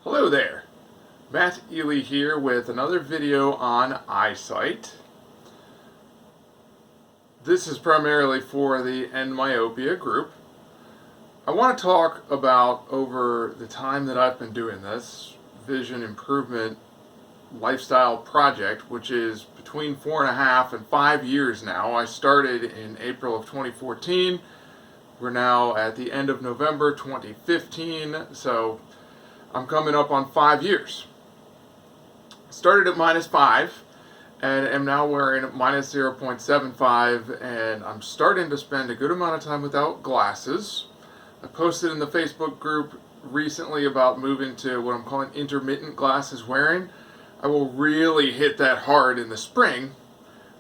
Hello there, Matt Ely here with another video on eyesight. This is primarily for the end myopia group. I want to talk about, over the time that I've been doing this vision improvement lifestyle project, which is between 4.5 and 5 years now. I started in April of 2014. We're now at the end of November 2015, so I'm coming up on 5 years. Started at -5 and am now wearing -0.75, and I'm starting to spend a good amount of time without glasses. I posted in the Facebook group recently about moving to what I'm calling intermittent glasses wearing. I will really hit that hard in the spring.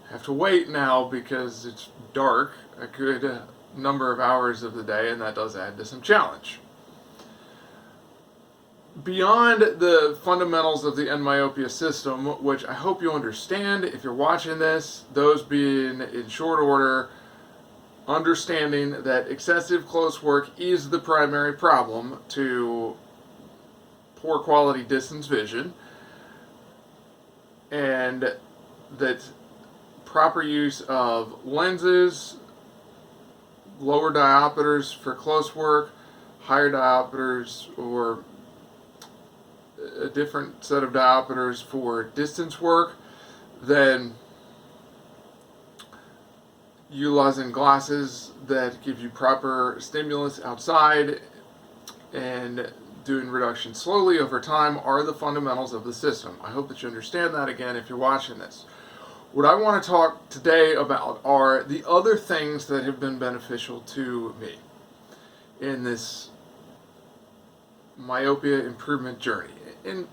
I have to wait now because it's dark a good number of hours of the day, and that does add to some challenge. Beyond the fundamentals of the end myopia system, which I hope you understand if you're watching this, those being in short order, understanding that excessive close work is the primary problem to poor quality distance vision, and that proper use of lenses, lower diopters for close work, higher diopters, or a different set of diopters for distance work, then utilizing glasses that give you proper stimulus outside and doing reduction slowly over time are the fundamentals of the system. I hope that you understand that, again, if you're watching this. What I want to talk today about are the other things that have been beneficial to me in this myopia improvement journey. And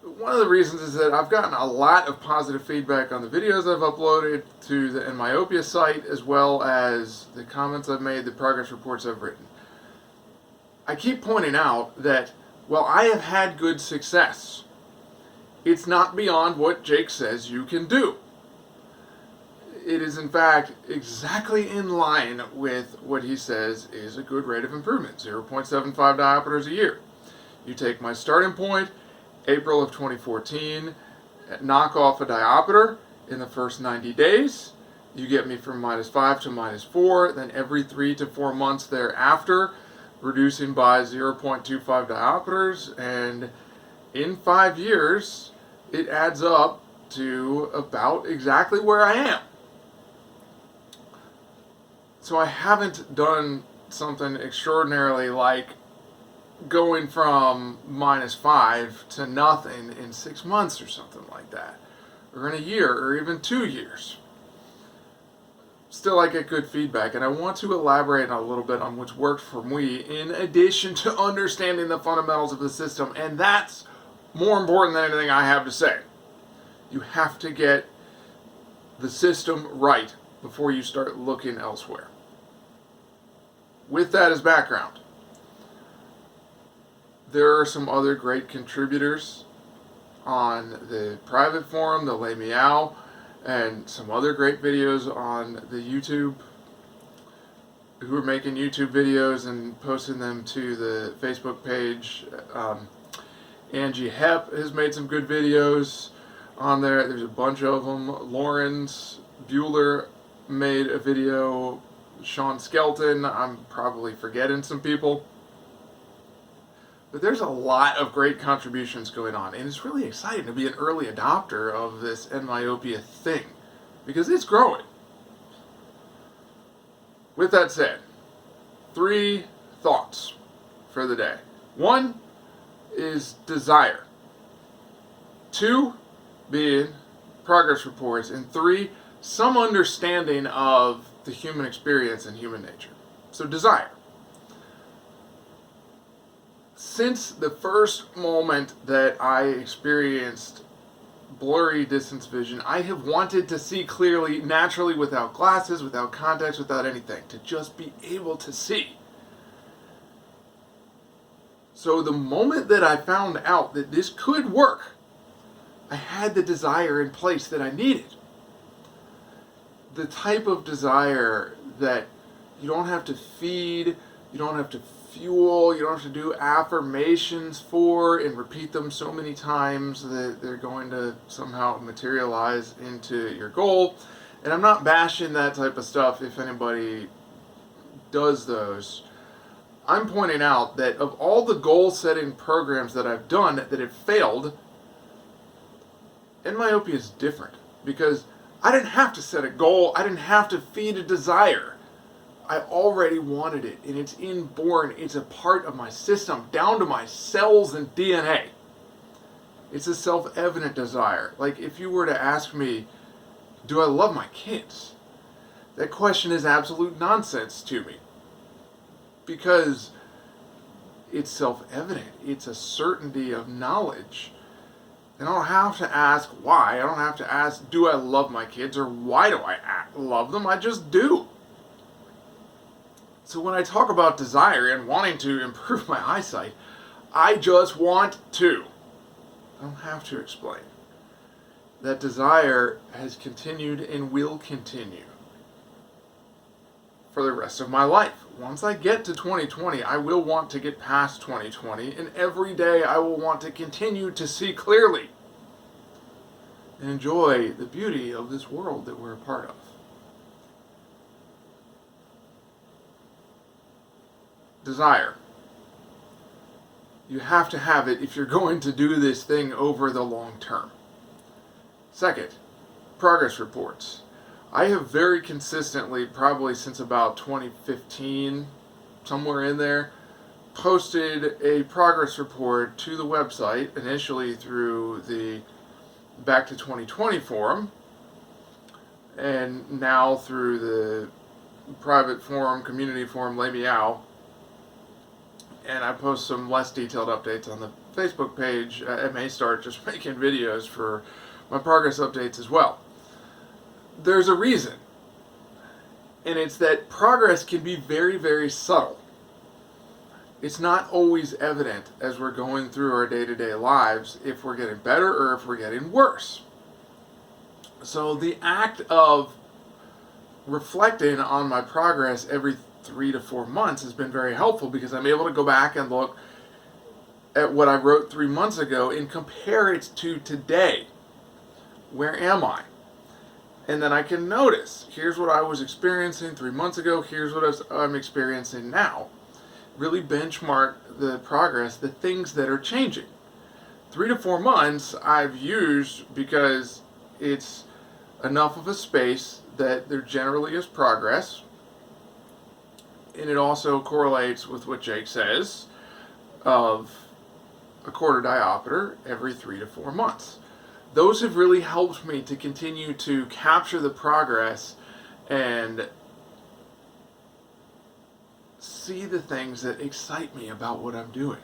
one of the reasons is that I've gotten a lot of positive feedback on the videos I've uploaded to the end myopia site, as well as the comments I've made, the progress reports I've written. I keep pointing out that while I have had good success, it's not beyond what Jake says you can do. It is in fact exactly in line with what he says is a good rate of improvement, 0.75 diopters a year. You take my starting point, April of 2014, knock off a diopter in the first 90 days, you get me from -5 to -4, then every 3 to 4 months thereafter, reducing by 0.25 diopters, and in 5 years, it adds up to about exactly where I am. So I haven't done something extraordinarily like going from -5 to nothing in 6 months or something like that, or in a year, or even 2 years. Still, I get good feedback, and I want to elaborate a little bit on what's worked for me in addition to understanding the fundamentals of the system, and that's more important than anything I have to say. You have to get the system right before you start looking elsewhere. With that as background, there are some other great contributors on the private forum, the Lay Meow, and some other great videos on the YouTube, who are making YouTube videos and posting them to the Facebook page. Angie Hepp has made some good videos on there. There's a bunch of them. Lawrence Bueller made a video. Sean Skelton, I'm probably forgetting some people. But there's a lot of great contributions going on, and it's really exciting to be an early adopter of this end myopia thing, because it's growing. With that said, 3 thoughts for the day. 1 is desire. 2 being progress reports, and 3, some understanding of the human experience and human nature. So desire. Since the first moment that I experienced blurry distance vision, I have wanted to see clearly, naturally, without glasses, without contacts, without anything, to just be able to see. So the moment that I found out that this could work, I had the desire in place that I needed. The type of desire that you don't have to feed, you don't have to fuel, you don't have to do affirmations for and repeat them so many times that they're going to somehow materialize into your goal. And I'm not bashing that type of stuff if anybody does those. I'm pointing out that of all the goal setting programs that I've done that have failed, myopia is different because I didn't have to set a goal, I didn't have to feed a desire. I already wanted it, and it's inborn. It's a part of my system, down to my cells and DNA. It's a self-evident desire. Like if you were to ask me, do I love my kids? That question is absolute nonsense to me. Because it's self-evident. It's a certainty of knowledge. And I don't have to ask why. I don't have to ask, do I love my kids, or why do I love them? I just do. So when I talk about desire and wanting to improve my eyesight, I just want to. I don't have to explain. That desire has continued and will continue for the rest of my life. Once I get to 2020, I will want to get past 2020, and every day I will want to continue to see clearly and enjoy the beauty of this world that we're a part of. Desire. You have to have it if you're going to do this thing over the long term. Second, progress reports. I have very consistently, probably since about 2015, somewhere in there, posted a progress report to the website, initially through the Back to 2020 forum, and now through the private forum, community forum, Lay Meow. And I post some less detailed updates on the Facebook page. I may start just making videos for my progress updates as well. There's a reason, and it's that progress can be very, very subtle. It's not always evident as we're going through our day-to-day lives if we're getting better or if we're getting worse. So the act of reflecting on my progress every 3 to 4 months has been very helpful, because I'm able to go back and look at what I wrote 3 months ago and compare it to today. Where am I? And then I can notice, here's what I was experiencing 3 months ago, here's what I'm experiencing now. Really benchmark the progress, the things that are changing. 3 to 4 months I've used because it's enough of a space that there generally is progress. And it also correlates with what Jake says of a quarter diopter every 3 to 4 months. Those have really helped me to continue to capture the progress and see the things that excite me about what I'm doing.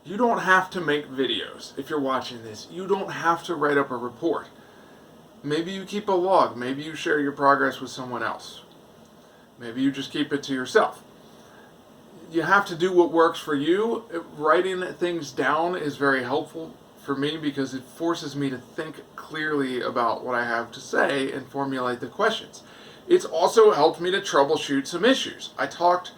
You don't have to make videos if you're watching this. You don't have to write up a report. Maybe you keep a log. Maybe you share your progress with someone else. Maybe you just keep it to yourself. You have to do what works for you. Writing things down is very helpful for me because it forces me to think clearly about what I have to say and formulate the questions. It's also helped me to troubleshoot some issues. I talked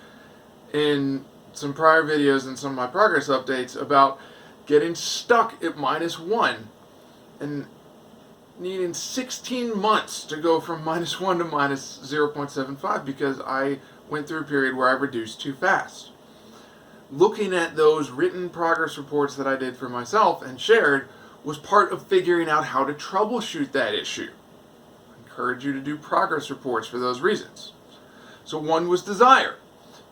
in some prior videos and some of my progress updates about getting stuck at -1 and needing 16 months to go from -1 to -0.75 because I went through a period where I reduced too fast. Looking at those written progress reports that I did for myself and shared was part of figuring out how to troubleshoot that issue. I encourage you to do progress reports for those reasons. So 1 was desire,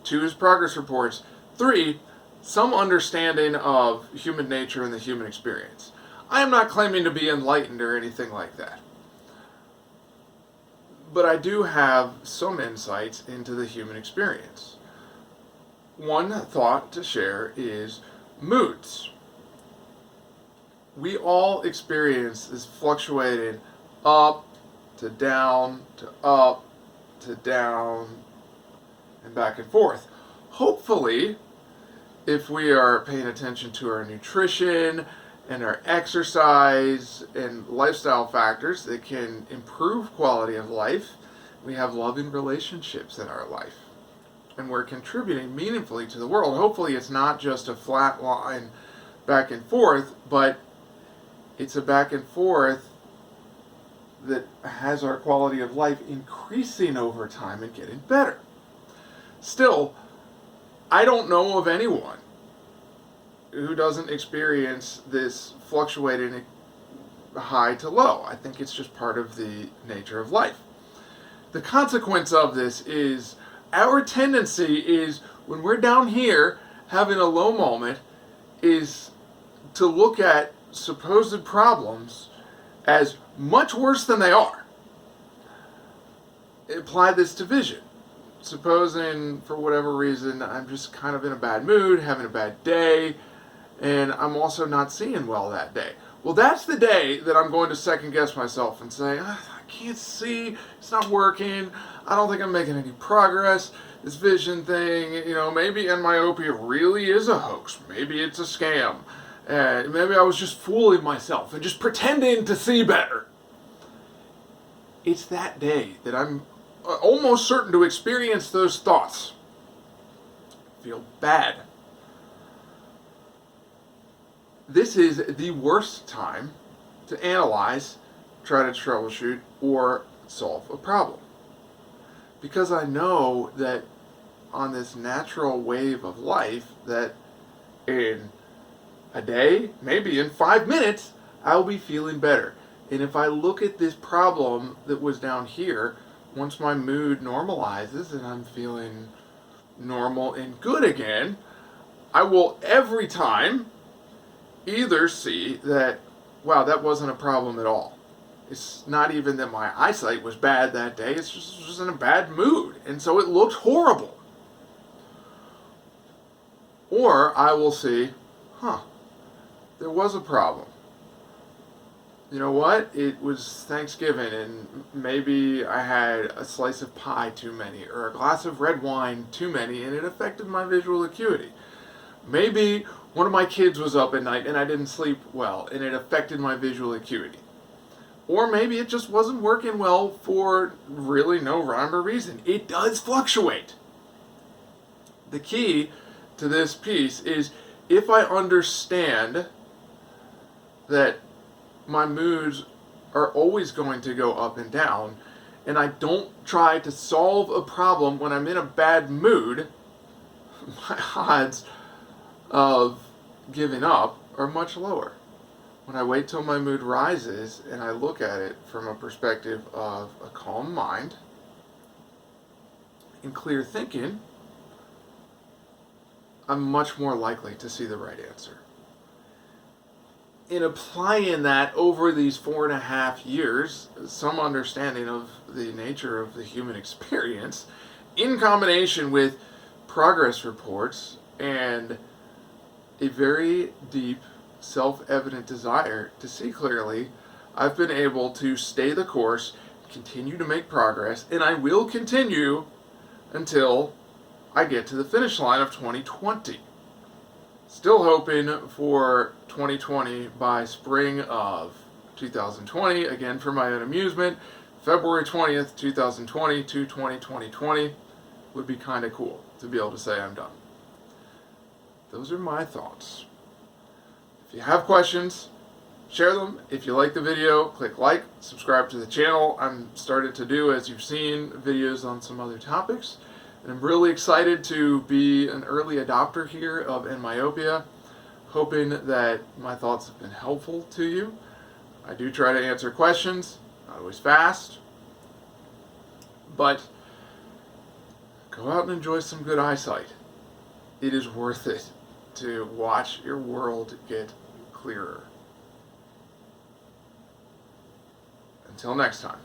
2 is progress reports, 3, some understanding of human nature and the human experience. I am not claiming to be enlightened or anything like that. But I do have some insights into the human experience. One thought to share is moods. We all experience this fluctuating up to down to up to down and back and forth. Hopefully, if we are paying attention to our nutrition and our exercise and lifestyle factors that can improve quality of life, we have loving relationships in our life. and we're contributing meaningfully to the world. Hopefully it's not just a flat line back and forth, but it's a back and forth that has our quality of life increasing over time and getting better. Still, I don't know of anyone who doesn't experience this fluctuating high to low. I think it's just part of the nature of life. The consequence of this is our tendency is when we're down here having a low moment is to look at supposed problems as much worse than they are. Apply this to vision. Supposing for whatever reason I'm just kind of in a bad mood, having a bad day, and I'm also not seeing well that day. Well, that's the day that I'm going to second guess myself and say, I can't see, it's not working, I don't think I'm making any progress, this vision thing, maybe myopia really is a hoax, maybe it's a scam, maybe I was just fooling myself and just pretending to see better. It's that day that I'm almost certain to experience those thoughts. Feel bad. This is the worst time to analyze, try to troubleshoot, or solve a problem. Because I know that on this natural wave of life that in a day, maybe in 5 minutes, I'll be feeling better. And if I look at this problem that was down here, once my mood normalizes and I'm feeling normal and good again, I will every time either see that, wow, that wasn't a problem at all. It's not even that my eyesight was bad that day, it's just in a bad mood, and so it looked horrible. Or I will see, there was a problem. You know what? It was Thanksgiving and maybe I had a slice of pie too many or a glass of red wine too many and it affected my visual acuity. Maybe one of my kids was up at night and I didn't sleep well and it affected my visual acuity. Or maybe it just wasn't working well for really no rhyme or reason. It does fluctuate. The key to this piece is if I understand that my moods are always going to go up and down, and I don't try to solve a problem when I'm in a bad mood, my odds of giving up are much lower. When I wait till my mood rises and I look at it from a perspective of a calm mind and clear thinking, I'm much more likely to see the right answer. In applying that over these 4.5 years, some understanding of the nature of the human experience, in combination with progress reports and a very deep, self-evident desire to see clearly, I've been able to stay the course, continue to make progress, and I will continue until I get to the finish line of 2020. Still hoping for 2020 by spring of 2020, again for my own amusement. February 20th, 2020 to 2020 would be kind of cool to be able to say I'm done. Those are my thoughts. If you have questions, share them. If you like the video, click like, subscribe to the channel. I'm started to do, as you've seen, videos on some other topics. And I'm really excited to be an early adopter here of myopia, hoping that my thoughts have been helpful to you. I do try to answer questions, not always fast, but go out and enjoy some good eyesight. It is worth it to watch your world get clearer. Until next time.